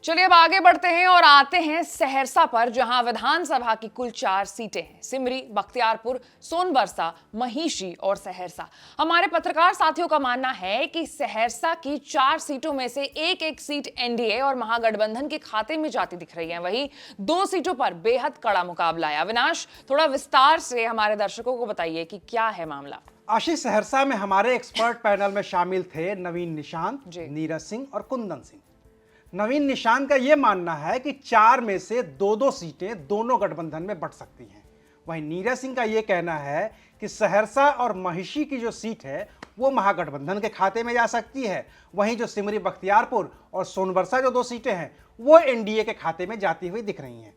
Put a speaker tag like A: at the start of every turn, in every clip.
A: चलिए अब आगे बढ़ते हैं और आते हैं सहरसा पर, जहां विधानसभा की कुल 4 सीटें हैं। सिमरी, बख्तियारपुर, सोनबरसा, महिषी और सहरसा। हमारे पत्रकार साथियों का मानना है कि सहरसा की 4 सीटों में से एक एक सीट एनडीए और महागठबंधन के खाते में जाती दिख रही है। वहीं 2 सीटों पर बेहद कड़ा मुकाबला है। अविनाश, थोड़ा विस्तार से हमारे दर्शकों को बताइए कि क्या है मामला।
B: आशीष, सहरसा में हमारे एक्सपर्ट पैनल में शामिल थे नवीन निशांत, नीरज सिंह और कुंदन सिंह। नवीन निशांत का यह मानना है कि 4 में से 2-2 सीटें दोनों गठबंधन में बंट सकती हैं। वहीं नीरज सिंह का यह कहना है कि सहरसा और महिषी की जो सीट है वो महागठबंधन के खाते में जा सकती है। वहीं जो सिमरी, बख्तियारपुर और सोनबरसा जो 2 सीटें हैं वो एनडीए के खाते में जाती हुई दिख रही हैं।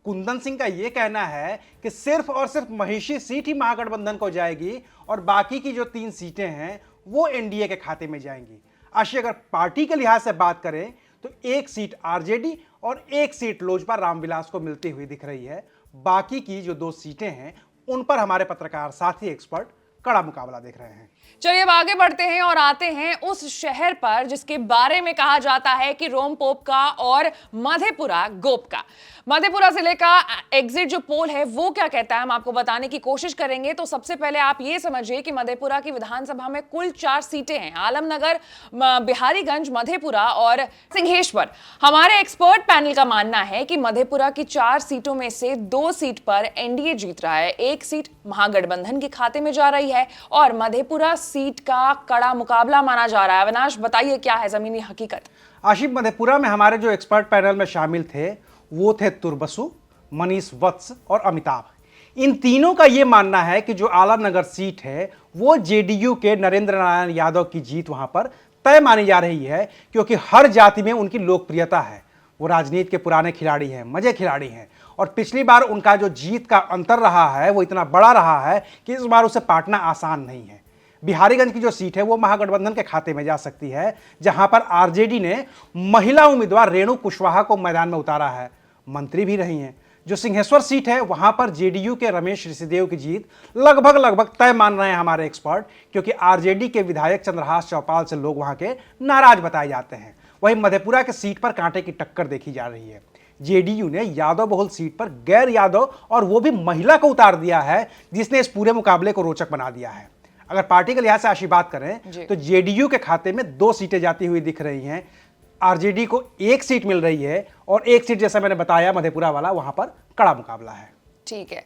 B: कुंदन सिंह का यह कहना है कि सिर्फ और सिर्फ महिषी सीट ही महागठबंधन को जाएगी और बाकी की जो 3 सीटें हैं वो एनडीए के खाते में जाएंगी। आशी, अगर पार्टी के लिहाज से बात करें तो 1 सीट आरजेडी और 1 सीट लोजपा रामविलास को मिलती हुई दिख रही है। बाकी की जो 2 सीटें हैं उन पर हमारे पत्रकार साथी एक्सपर्ट कड़ा मुकाबला देख रहे हैं।
A: चलिए अब आगे बढ़ते हैं और आते हैं उस शहर पर जिसके बारे में कहा जाता है कि रोम पोप का और मधेपुरा गोप का। मधेपुरा जिले का एग्जिट जो पोल है वो क्या कहता है, हम आपको बताने की कोशिश करेंगे। तो सबसे पहले आप ये समझिए कि मधेपुरा की विधानसभा में कुल 4 सीटें हैं। आलमनगर, बिहारीगंज, मधेपुरा और सिंहेश्वर। हमारे एक्सपर्ट पैनल का मानना है कि मधेपुरा की 4 सीटों में से 2 सीट पर एनडीए जीत रहा है, 1 सीट महागठबंधन के खाते में जा रही है और मधेपुरा सीट का कड़ा मुकाबला माना जा रहा है। अविनाश, बताइए क्या है जमीनी हकीकत।
B: आशिफ, मधेपुरा में हमारे जो एक्सपर्ट पैनल में शामिल थे वो थे तुरबसु, मनीष वत्स और अमिताभ। इन तीनों का यह मानना है कि जो आलमनगर सीट है वो जेडीयू के नरेंद्र नारायण यादव की जीत वहां पर तय मानी जा रही है, क्योंकि हर जाति में उनकी लोकप्रियता है। वो राजनीति के पुराने खिलाड़ी हैं, मजे खिलाड़ी हैं और पिछली बार उनका जो जीत का अंतर रहा है वो इतना बड़ा रहा है कि इस बार उसे पाटना आसान नहीं है। बिहारीगंज की जो सीट है वो महागठबंधन के खाते में जा सकती है, जहां पर आरजेडी ने महिला उम्मीदवार रेणु कुशवाहा को मैदान में उतारा है, मंत्री भी रही हैं। जो सिंहेश्वर सीट है वहां पर जेडीयू के रमेश ऋषिदेव की जीत लगभग तय मान रहे हैं हमारे एक्सपर्ट, क्योंकि आरजेडी के विधायक चंद्रहास चौपाल से लोग वहां के नाराज बताए जाते हैं। वहीं मधेपुरा के सीट पर कांटे की टक्कर देखी जा रही है। जेडीयू ने यादव बहुल सीट पर गैर यादव और वो भी महिला को उतार दिया है, जिसने इस पूरे मुकाबले को रोचक बना दिया है। अगर पार्टी के लिहाज से आशी बात करें तो जेडीयू के खाते में 2 सीटें जाती हुई दिख रही हैं। आरजेडी को 1 सीट मिल रही है और 1 सीट, जैसा मैंने बताया, मधेपुरा वाला, वहां पर कड़ा मुकाबला है।
A: ठीक है।